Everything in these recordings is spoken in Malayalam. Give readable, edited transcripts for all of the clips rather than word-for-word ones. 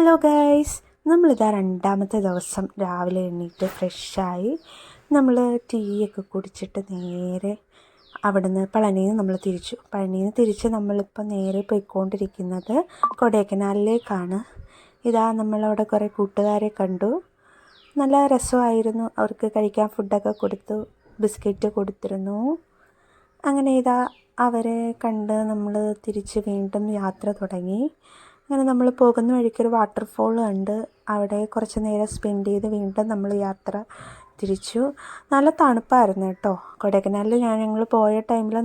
ഹലോ ഗൈസ്, നമ്മളിതാ രണ്ടാമത്തെ ദിവസം രാവിലെ എണീറ്റ് ഫ്രഷായി നമ്മൾ ടീയൊക്കെ കുടിച്ചിട്ട് നേരെ അവിടുന്ന് പളനിയിൽ നിന്ന് നമ്മൾ തിരിച്ച് നമ്മളിപ്പോൾ നേരെ പോയിക്കൊണ്ടിരിക്കുന്നത് കൊടൈക്കനാലിലേക്കാണ്. ഇതാ നമ്മളവിടെ കുറേ കൂട്ടുകാരെ കണ്ടു. നല്ല രസമായിരുന്നു. അവർക്ക് കഴിക്കാൻ ഫുഡൊക്കെ കൊടുത്തു, ബിസ്ക്കറ്റ് കൊടുത്തിരുന്നു. അങ്ങനെ ഇതാ അവരെ കണ്ട് നമ്മൾ തിരിച്ച് വീണ്ടും യാത്ര തുടങ്ങി. അങ്ങനെ നമ്മൾ പോകുന്ന വഴിക്കൊരു വാട്ടർഫോൾ കണ്ട് അവിടെ കുറച്ച് നേരം സ്പെൻഡ് ചെയ്ത് വീണ്ടും നമ്മൾ യാത്ര തിരിച്ചു. നല്ല തണുപ്പായിരുന്നു കേട്ടോ. കൊടൈക്കനാലിൽ ഞങ്ങൾ പോയ ടൈമിൽ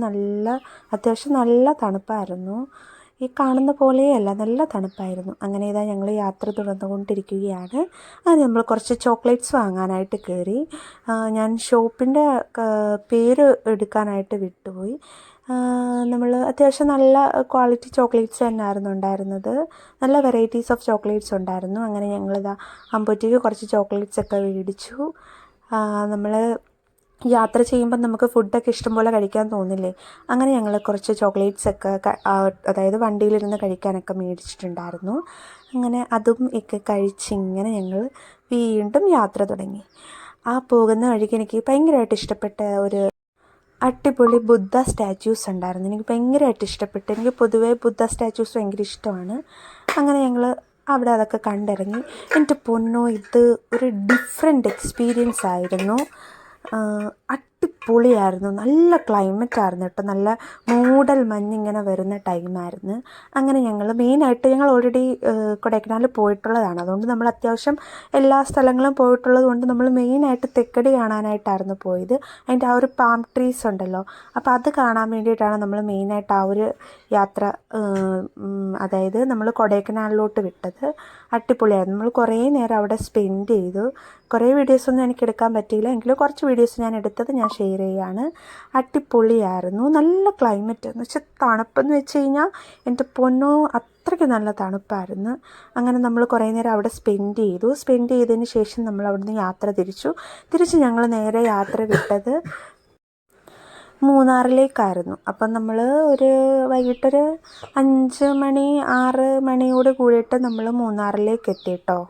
അത്യാവശ്യം നല്ല തണുപ്പായിരുന്നു. ഈ കാണുന്ന പോലെയല്ല, നല്ല തണുപ്പായിരുന്നു. അങ്ങനെ ഇതാ ഞങ്ങൾ യാത്ര തുടർന്നുകൊണ്ടിരിക്കുകയാണ്. അങ്ങനെ നമ്മൾ കുറച്ച് ചോക്ലേറ്റ്സ് വാങ്ങാനായിട്ട് കയറി. ഞാൻ ഷോപ്പിൻ്റെ പേര് എടുക്കാനായിട്ട് വിട്ടുപോയി. നമ്മൾ അത്യാവശ്യം നല്ല ക്വാളിറ്റി ചോക്ലേറ്റ്സ് തന്നെയായിരുന്നു ഉണ്ടായിരുന്നത്. നല്ല വെറൈറ്റീസ് ഓഫ് ചോക്ലേറ്റ്സ് ഉണ്ടായിരുന്നു. അങ്ങനെ ഞങ്ങളിതാ അമ്പൂറ്റിക്ക് കുറച്ച് ചോക്ലേറ്റ്സൊക്കെ മേടിച്ചു. നമ്മൾ യാത്ര ചെയ്യുമ്പോൾ നമുക്ക് ഫുഡൊക്കെ ഇഷ്ടംപോലെ കഴിക്കാൻ തോന്നില്ലേ. അങ്ങനെ ഞങ്ങൾ കുറച്ച് ചോക്ലേറ്റ്സൊക്കെ അതായത് വണ്ടിയിലിരുന്ന് കഴിക്കാനൊക്കെ മേടിച്ചിട്ടുണ്ടായിരുന്നു. അങ്ങനെ അതും ഒക്കെ കഴിച്ചിങ്ങനെ ഞങ്ങൾ വീണ്ടും യാത്ര തുടങ്ങി. ആ പോകുന്ന വഴിക്ക് എനിക്ക് ഭയങ്കരമായിട്ട് ഇഷ്ടപ്പെട്ട ഒരു അടിപൊളി ബുദ്ധ സ്റ്റാച്യൂസ് ഉണ്ടായിരുന്നു. എനിക്ക് ഭയങ്കരമായിട്ട് ഇഷ്ടപ്പെട്ടു. എനിക്ക് പൊതുവേ ബുദ്ധ സ്റ്റാച്യൂസ് ഭയങ്കര ഇഷ്ടമാണ്. അങ്ങനെ ഞങ്ങൾ അവിടെ അതൊക്കെ കണ്ടിറങ്ങി. എൻ്റെ പൊന്നോ, ഇത് ഒരു ഡിഫറെൻ്റ് എക്സ്പീരിയൻസ് ആയിരുന്നു. അടിപൊളിയായിരുന്നു. നല്ല ക്ലൈമറ്റായിരുന്നു കേട്ടോ. നല്ല മൂടൽ മഞ്ഞിങ്ങനെ വരുന്ന ടൈമായിരുന്നു. അങ്ങനെ ഞങ്ങൾ ഓൾറെഡി കൊടൈക്കനാലിൽ പോയിട്ടുള്ളതാണ്. അതുകൊണ്ട് നമ്മൾ അത്യാവശ്യം എല്ലാ സ്ഥലങ്ങളും പോയിട്ടുള്ളത് കൊണ്ട് നമ്മൾ മെയിനായിട്ട് തെക്കടി കാണാനായിട്ടായിരുന്നു പോയത്. അതിൻ്റെ ആ ഒരു പാം ട്രീസ് ഉണ്ടല്ലോ, അപ്പോൾ അത് കാണാൻ വേണ്ടിയിട്ടാണ് നമ്മൾ മെയിനായിട്ട് ആ ഒരു യാത്ര, അതായത് നമ്മൾ കൊടൈക്കനാലിലോട്ട് വിട്ടത്. അടിപൊളിയായിരുന്നു. നമ്മൾ കുറേ നേരം അവിടെ സ്പെൻഡ് ചെയ്തു. കുറേ വീഡിയോസൊന്നും എനിക്ക് എടുക്കാൻ പറ്റിയില്ല, എങ്കിലും കുറച്ച് വീഡിയോസ് ഞാൻ എടുത്തത് ഞാൻ ഷെയർ ചെയ്യുകയാണ്. അടിപൊളിയായിരുന്നു. നല്ല ക്ലൈമറ്റ് എന്ന് വെച്ചാൽ തണുപ്പെന്ന് വെച്ച് കഴിഞ്ഞാൽ എൻ്റെ പൊന്നോ, അത്രയ്ക്ക് നല്ല തണുപ്പായിരുന്നു. അങ്ങനെ നമ്മൾ കുറേ നേരം അവിടെ സ്പെൻഡ് ചെയ്തതിന് ശേഷം നമ്മൾ അവിടുന്ന് യാത്ര തിരിച്ച് ഞങ്ങൾ നേരെ യാത്ര വിട്ടത് മൂന്നാറിലേക്കായിരുന്നു. അപ്പം നമ്മൾ വൈകിട്ടൊരു 5 മണി 6 മണിയോട് കൂടിയിട്ട് നമ്മൾ മൂന്നാറിലേക്ക് എത്തി കേട്ടോ.